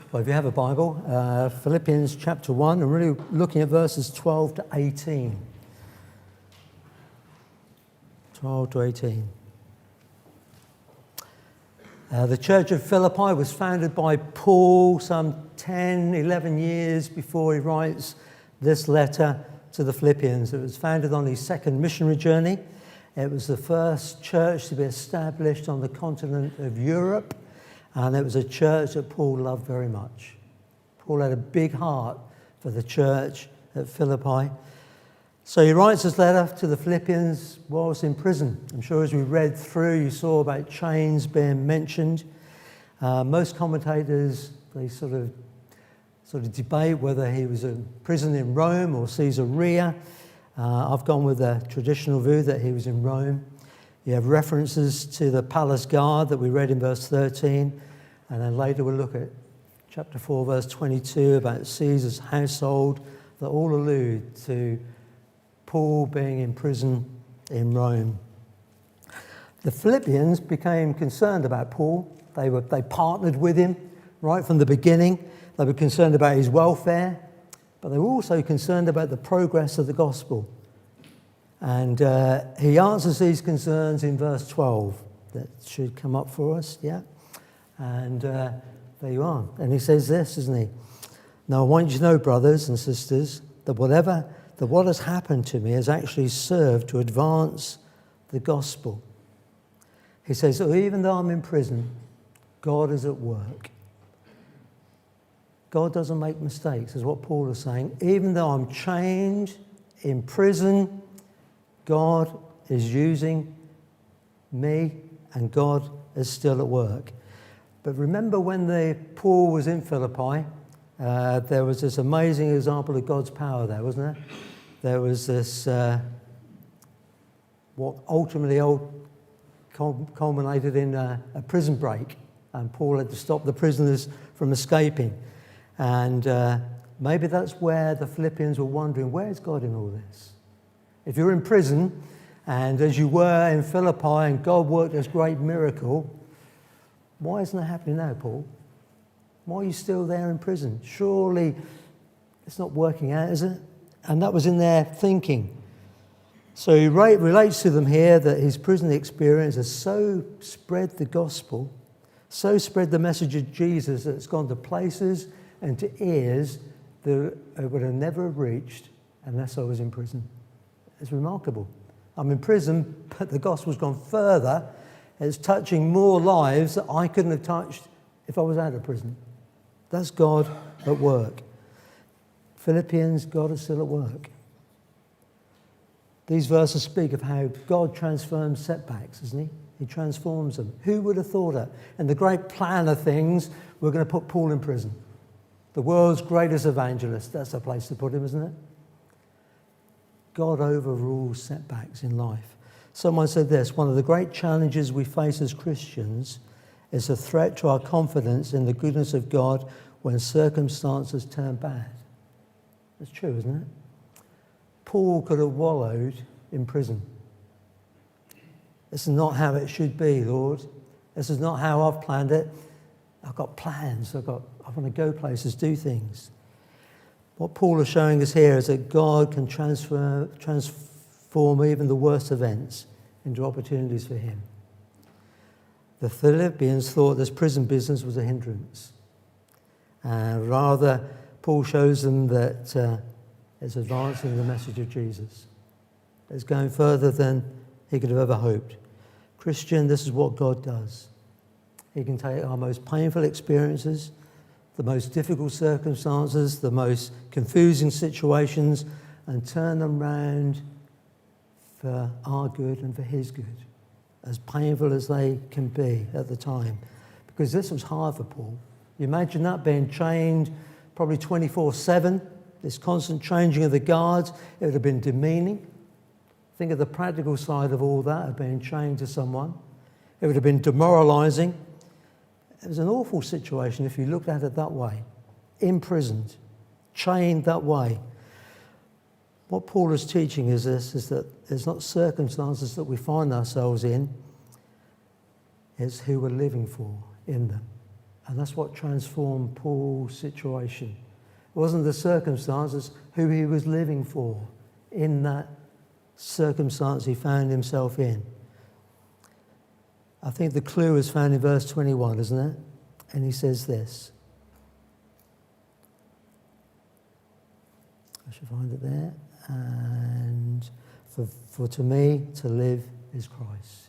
Well, if you have a Bible, Philippians chapter 1, and really looking at verses 12 to 18. 12 to 18. The church of Philippi was founded by Paul some 10, 11 years before he writes this letter to the Philippians. It was founded on his second missionary journey. It was the first church to be established on the continent of Europe, and it was a church that Paul loved very much. Paul had a big heart for the church at Philippi. So he writes this letter to the Philippians whilst in prison. I'm sure as we read through, you saw about chains being mentioned. Most commentators, they sort of debate whether he was in prison in Rome or Caesarea. I've gone with the traditional view that he was in Rome. You have references to the palace guard that we read in verse 13, and then later we'll look at chapter 4, verse 22 about Caesar's household that all allude to Paul being in prison in Rome. The Philippians became concerned about Paul. They partnered with him right from the beginning. They were concerned about his welfare, but they were also concerned about the progress of the gospel. And he answers these concerns in verse 12. That should come up for us, yeah? And there you are. And he says this, doesn't he? Now I want you to know, brothers and sisters, that what has happened to me has actually served to advance the gospel. He says, so even though I'm in prison, God is at work. God doesn't make mistakes, is what Paul is saying. Even though I'm chained in prison, God is using me and God is still at work. But remember when Paul was in Philippi, there was this amazing example of God's power there, wasn't there? There was this, what ultimately culminated in a prison break, and Paul had to stop the prisoners from escaping. And maybe that's where the Philippians were wondering, where's God in all this? If you're in prison, and as you were in Philippi, and God worked this great miracle, why isn't it happening now, Paul? Why are you still there in prison? Surely it's not working out, is it? And that was in their thinking. So he relates to them here that his prison experience has so spread the gospel, so spread the message of Jesus that it's gone to places and to ears that I would have never reached unless I was in prison. It's remarkable. I'm in prison, but the gospel's gone further. It's touching more lives that I couldn't have touched if I was out of prison. That's God at work. Philippians, God is still at work. These verses speak of how God transforms setbacks, isn't he? He transforms them. Who would have thought it? And the great plan of things, we're going to put Paul in prison. The world's greatest evangelist. That's the place to put him, isn't it? God overrules setbacks in life. Someone said this, one of the great challenges we face as Christians is a threat to our confidence in the goodness of God when circumstances turn bad. That's true, isn't it? Paul could have wallowed in prison. This is not how it should be, Lord. This is not how I've planned it. I've got plans. I want to go places, do things. What Paul is showing us here is that God can transform even the worst events into opportunities for him. The Philippians thought this prison business was a hindrance. Rather, Paul shows them that it's advancing the message of Jesus. It's going further than he could have ever hoped. Christian, this is what God does. He can take our most painful experiences, the most difficult circumstances, the most confusing situations, and turn them round for our good and for his good, as painful as they can be at the time. Because this was hard for Paul. You imagine that, being chained probably 24/7, this constant changing of the guards. It would have been demeaning. Think of the practical side of all that, of being chained to someone. It would have been demoralising. It was an awful situation if you looked at it that way. Imprisoned, chained that way. What Paul is teaching is this, is that it's not circumstances that we find ourselves in, it's who we're living for in them. And that's what transformed Paul's situation. It wasn't the circumstances, who he was living for in that circumstance he found himself in. I think the clue is found in verse 21, isn't it? And he says this. I should find it there. And for to me to live is Christ.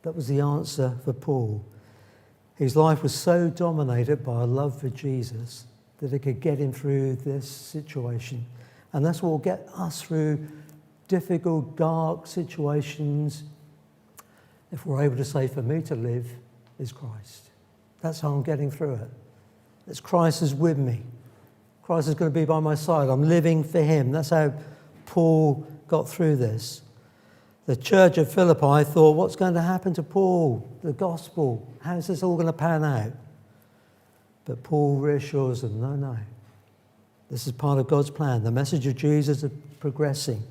That was the answer for Paul. His life was so dominated by a love for Jesus that it could get him through this situation. And that's what will get us through difficult, dark situations if we're able to say, for me to live is Christ. That's how I'm getting through it. It's Christ is with me. Christ is going to be by my side. I'm living for him. That's how Paul got through this. The church at Philippi thought, what's going to happen to Paul? The gospel. How's this all going to pan out? But Paul reassures them, no. This is part of God's plan. The message of Jesus is progressing.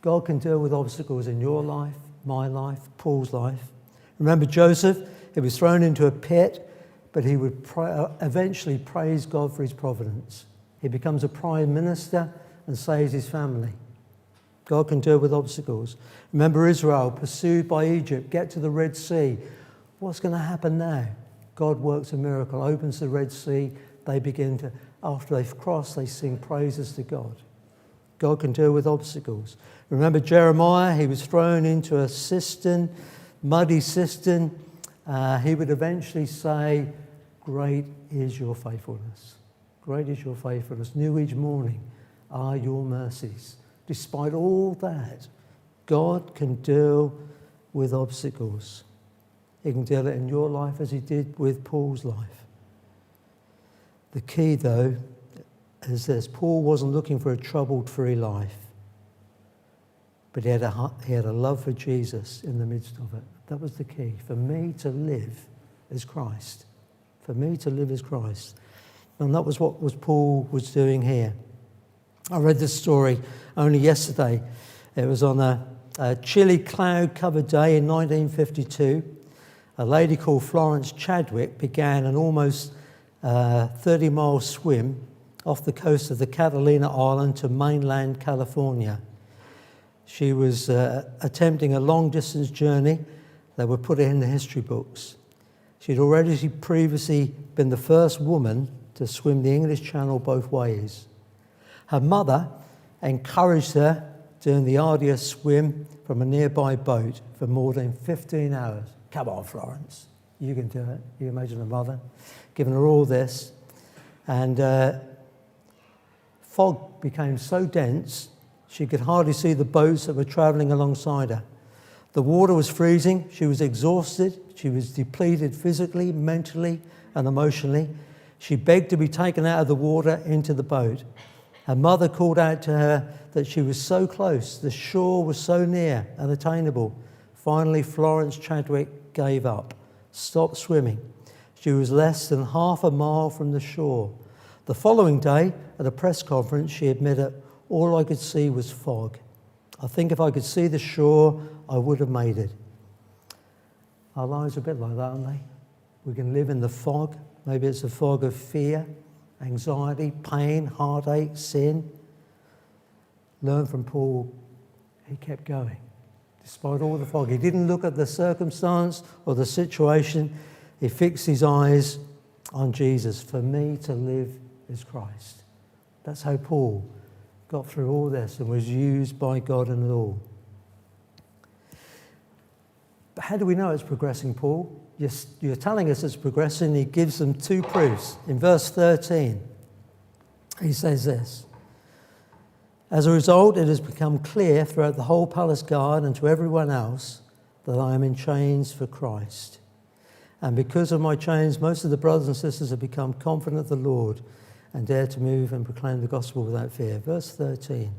God can deal with obstacles in your life, my life, Paul's life. Remember Joseph? He was thrown into a pit, but he would eventually praise God for his providence. He becomes a prime minister and saves his family. God can deal with obstacles. Remember Israel, pursued by Egypt, get to the Red Sea. What's going to happen now? God works a miracle, opens the Red Sea. They begin to, after they've crossed, they sing praises to God. God can deal with obstacles. Remember Jeremiah, he was thrown into a cistern, muddy cistern. He would eventually say, great is your faithfulness. Great is your faithfulness. New each morning are your mercies. Despite all that, God can deal with obstacles. He can deal it in your life as he did with Paul's life. The key, though, is this. Paul wasn't looking for a troubled-free life, but he had a love for Jesus in the midst of it. That was the key. For me to live is Christ. For me to live is Christ. And that was what Paul was doing here. I read this story only yesterday. It was on a chilly, cloud-covered day in 1952. A lady called Florence Chadwick began an almost 30-mile swim off the coast of the Catalina Island to mainland California. She was attempting a long-distance journey that would put it in the history books. She'd already previously been the first woman to swim the English Channel both ways. Her mother encouraged her doing the arduous swim from a nearby boat for more than 15 hours. Come on, Florence, you can do it. You imagine her mother giving her all this. And fog became so dense, she could hardly see the boats that were travelling alongside her. The water was freezing. She was exhausted. She was depleted physically, mentally, and emotionally. She begged to be taken out of the water into the boat. Her mother called out to her that she was so close, the shore was so near and attainable. Finally, Florence Chadwick gave up, stopped swimming. She was less than half a mile from the shore. The following day, at a press conference, she admitted, all I could see was fog. I think if I could see the shore, I would have made it. Our lives are a bit like that, aren't they? We can live in the fog. Maybe it's a fog of fear, anxiety, pain, heartache, sin. Learn from Paul. He kept going. Despite all the fog, he didn't look at the circumstance or the situation. He fixed his eyes on Jesus. For me to live is Christ. That's how Paul got through all this and was used by God in it all. But how do we know it's progressing, Paul? You're telling us it's progressing. He gives them two proofs. In verse 13, he says this. As a result, it has become clear throughout the whole palace guard and to everyone else that I am in chains for Christ. And because of my chains, most of the brothers and sisters have become confident of the Lord and dare to move and proclaim the gospel without fear. Verse 13.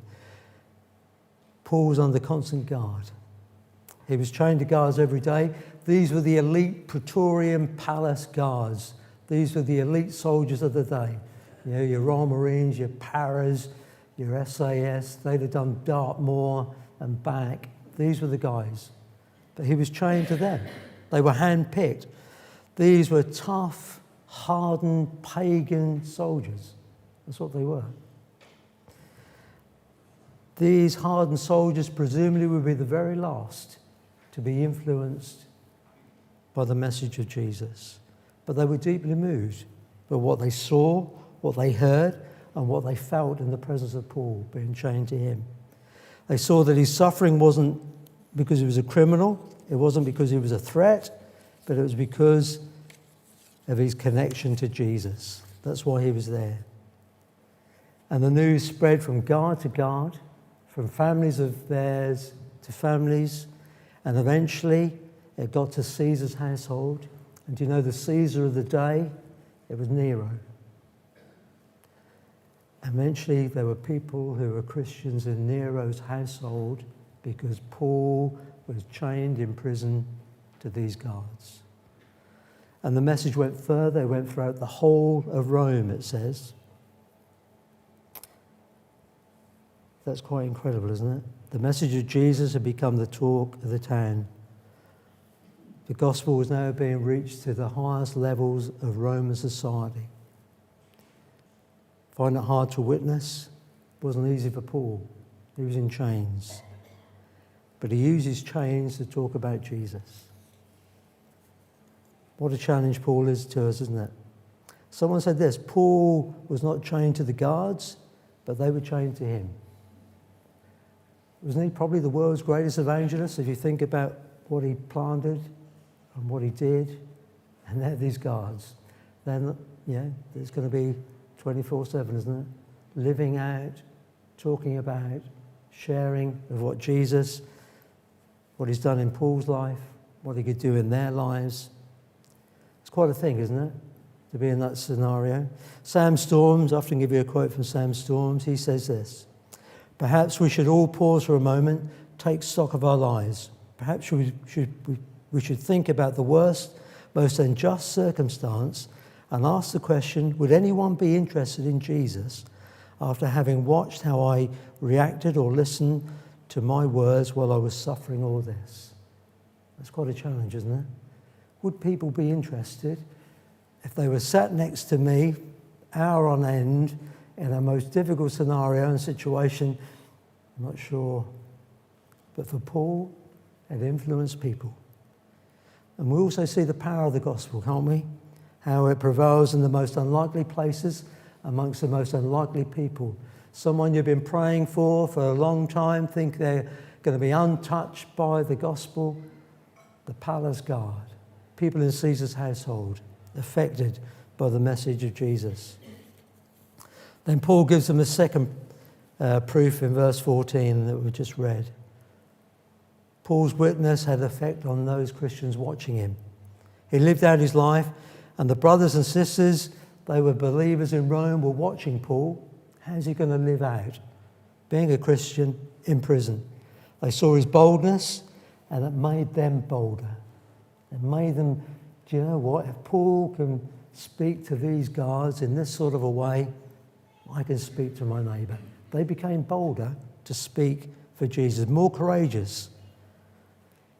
Paul was under constant guard. He was chained to guards every day. These were the elite Praetorian Palace guards. These were the elite soldiers of the day. You know, your Royal Marines, your Paras, your SAS. They'd have done Dartmoor and back. These were the guys. But he was chained to them. They were hand-picked. These were tough, hardened, pagan soldiers. That's what they were. These hardened soldiers presumably would be the very last to be influenced by the message of Jesus. But they were deeply moved by what they saw, what they heard, and what they felt in the presence of Paul being chained to him. They saw that his suffering wasn't because he was a criminal, it wasn't because he was a threat, but it was because of his connection to Jesus. That's why he was there. And the news spread from guard to guard, from families of theirs to families, and eventually it got to Caesar's household. And do you know the Caesar of the day? It was Nero. Eventually there were people who were Christians in Nero's household because Paul was chained in prison to these guards. And the message went further, it went throughout the whole of Rome, it says. That's quite incredible, isn't it? The message of Jesus had become the talk of the town. The gospel was now being reached to the highest levels of Roman society. Find it hard to witness? It wasn't easy for Paul. He was in chains. But he used his chains to talk about Jesus. What a challenge Paul is to us, isn't it? Someone said this, Paul was not chained to the guards, but they were chained to him. Wasn't he probably the world's greatest evangelist if you think about what he planted and what he did? And they're these guards. Then, it's going to be 24/7, isn't it? Living out, talking about, sharing of what Jesus, what he's done in Paul's life, what he could do in their lives. It's quite a thing, isn't it, to be in that scenario? Sam Storms, I often give you a quote from Sam Storms. He says this, "Perhaps we should all pause for a moment, take stock of our lives. Perhaps we should think about the worst, most unjust circumstance and ask the question, would anyone be interested in Jesus after having watched how I reacted or listened to my words while I was suffering all this?" That's quite a challenge, isn't it? Would people be interested if they were sat next to me, hour on end, in a most difficult scenario and situation? I'm not sure. But for Paul, it influenced people. And we also see the power of the gospel, can't we? How it prevails in the most unlikely places, amongst the most unlikely people. Someone you've been praying for a long time, think they're going to be untouched by the gospel. The palace guard, people in Caesar's household, affected by the message of Jesus. Then Paul gives them a second proof in verse 14 that we just read. Paul's witness had effect on those Christians watching him. He lived out his life, and the brothers and sisters, they were believers in Rome, were watching Paul. How's he going to live out being a Christian in prison? They saw his boldness, and it made them bolder. It made them, do you know what? If Paul can speak to these guards in this sort of a way, I can speak to my neighbour. They became bolder to speak for Jesus, more courageous.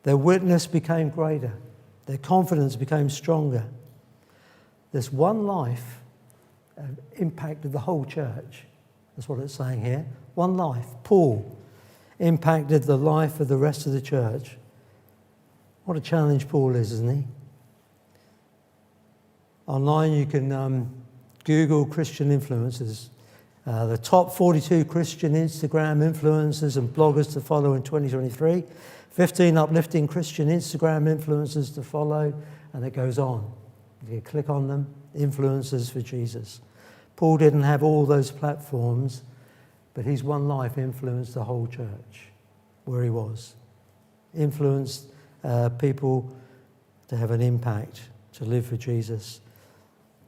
Their witness became greater. Their confidence became stronger. This one life impacted the whole church. That's what it's saying here. One life, Paul, impacted the life of the rest of the church. What a challenge Paul is, isn't he? Online you can Google Christian influencers. The top 42 Christian Instagram influencers and bloggers to follow in 2023. 15 uplifting Christian Instagram influencers to follow, and it goes on. You click on them, influencers for Jesus. Paul didn't have all those platforms, but his one life influenced the whole church where he was. Influenced people to have an impact, to live for Jesus.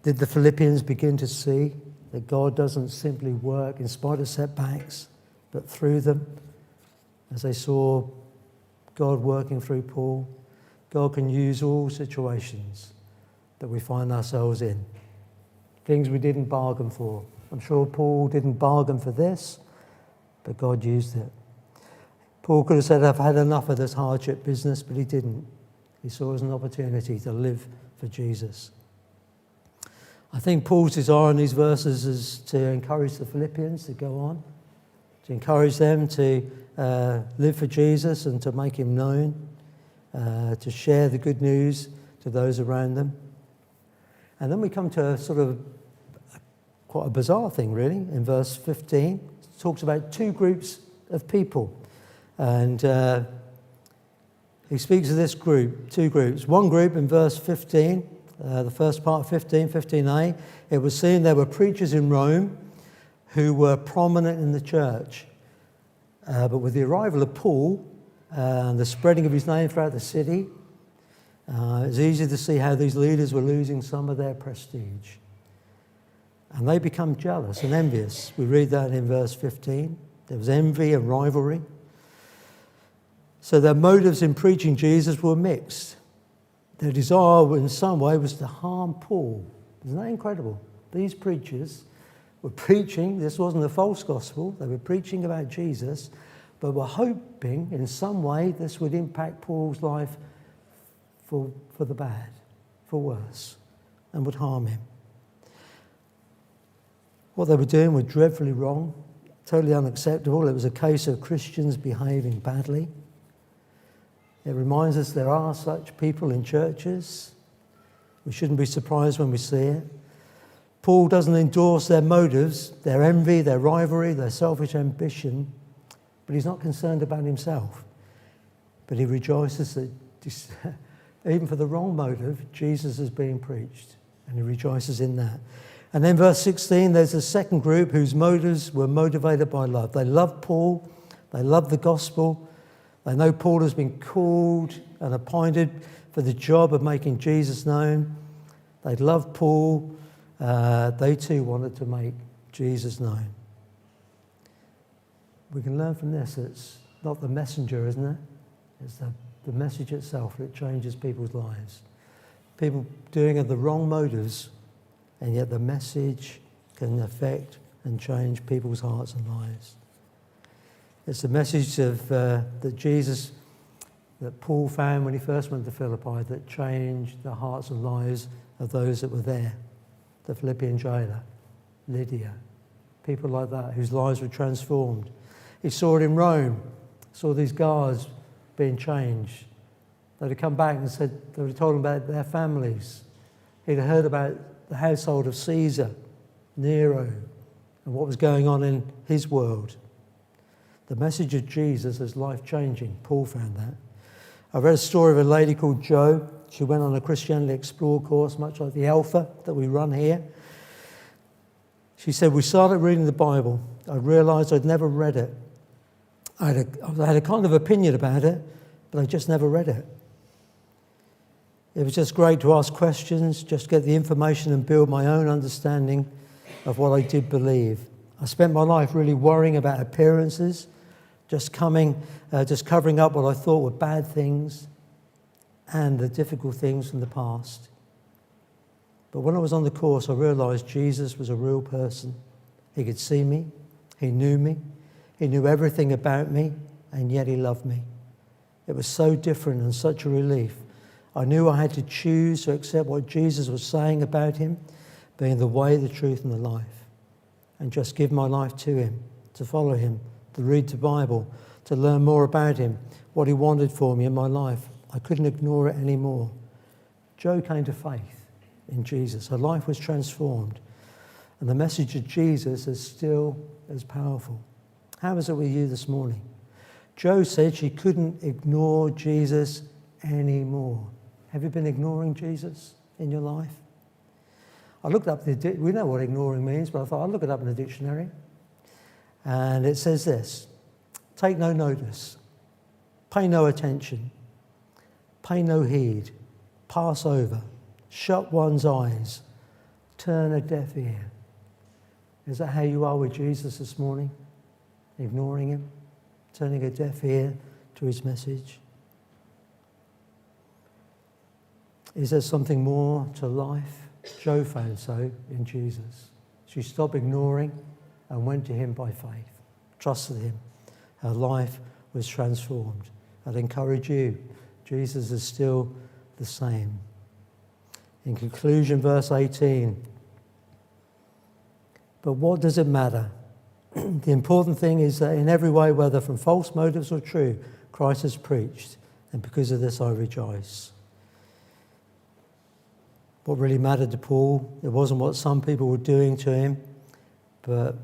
Did the Philippians begin to see that God doesn't simply work in spite of setbacks, but through them? As they saw God working through Paul, God can use all situations that we find ourselves in. Things we didn't bargain for. I'm sure Paul didn't bargain for this, but God used it. Paul could have said, I've had enough of this hardship business, but he didn't. He saw it as an opportunity to live for Jesus. I think Paul's desire in these verses is to encourage the Philippians to go on, to encourage them to live for Jesus and to make him known, to share the good news to those around them. And then we come to a sort of quite a bizarre thing, really, in verse 15. It talks about two groups of people. And he speaks of this group, two groups. One group in verse 15, the first part of 15a, it was seen there were preachers in Rome who were prominent in the church. But with the arrival of Paul and the spreading of his name throughout the city, it's easy to see how these leaders were losing some of their prestige. And they become jealous and envious. We read that in verse 15. There was envy and rivalry. So their motives in preaching Jesus were mixed. Their desire in some way was to harm Paul. Isn't that incredible? These preachers were preaching, this wasn't a false gospel, they were preaching about Jesus, but were hoping in some way this would impact Paul's life for the bad, for worse, and would harm him. What they were doing was dreadfully wrong, totally unacceptable. It was a case of Christians behaving badly. It reminds us there are such people in churches. We shouldn't be surprised when we see it. Paul doesn't endorse their motives, their envy, their rivalry, their selfish ambition, but he's not concerned about himself. But he rejoices that even for the wrong motive, Jesus is being preached, and he rejoices in that. And then verse 16, there's a second group whose motives were motivated by love. They love Paul, they love the gospel, they know Paul has been called and appointed for the job of making Jesus known. They love Paul. They too wanted to make Jesus known. We can learn from this. It's not the messenger, isn't it? It's the message itself that changes people's lives. People doing it the wrong motives, and yet the message can affect and change people's hearts and lives. It's the message of that Paul found when he first went to Philippi that changed the hearts and lives of those that were there. The Philippian jailer, Lydia, people like that whose lives were transformed. He saw it in Rome, saw these guards being changed. They'd have come back and said, they would have told him about their families. He'd have heard about the household of Caesar, Nero, and what was going on in his world. The message of Jesus is life-changing. Paul found that. I read a story of a lady called Jo. She went on a Christianity Explore course, much like the Alpha that we run here. She said, we started reading the Bible. I realised I'd never read it. I had a kind of opinion about it, but I just never read it. It was just great to ask questions, just get the information and build my own understanding of what I did believe. I spent my life really worrying about appearances, just covering up what I thought were bad things and the difficult things from the past. But when I was on the course, I realised Jesus was a real person. He could see me, he knew everything about me, and yet he loved me. It was so different and such a relief. I knew I had to choose to accept what Jesus was saying about him, being the way, the truth, and the life, and just give my life to him, to follow him, to read the Bible, to learn more about him, what he wanted for me in my life. I couldn't ignore it anymore. Jo came to faith in Jesus. Her life was transformed. And the message of Jesus is still as powerful. How is it with you this morning? Jo said she couldn't ignore Jesus anymore. Have you been ignoring Jesus in your life? I looked up, we know what ignoring means, but I thought I'll look it up in the dictionary. And it says this: take no notice, pay no attention, pay no heed, pass over, shut one's eyes, turn a deaf ear. Is that how you are with Jesus this morning? Ignoring him, turning a deaf ear to his message? Is there something more to life? Jo found so in Jesus. She stopped ignoring and went to him by faith, trusted him. Her life was transformed. I'd encourage you, Jesus is still the same. In conclusion, verse 18. But what does it matter? The important thing is that in every way, whether from false motives or true, Christ has preached, and because of this I rejoice. What really mattered to Paul, it wasn't what some people were doing to him, but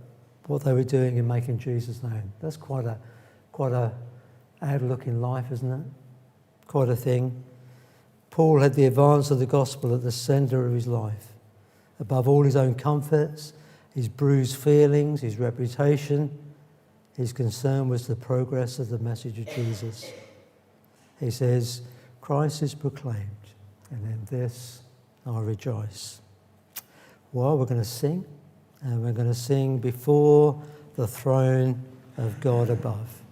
what they were doing in making Jesus known. That's quite a outlook in life, isn't it? Quite a thing. Paul had the advance of the gospel at the centre of his life. Above all his own comforts, his bruised feelings, his reputation, his concern was the progress of the message of Jesus. He says, Christ is proclaimed, and in this I rejoice. Well, we're going to sing, and we're going to sing before the throne of God above.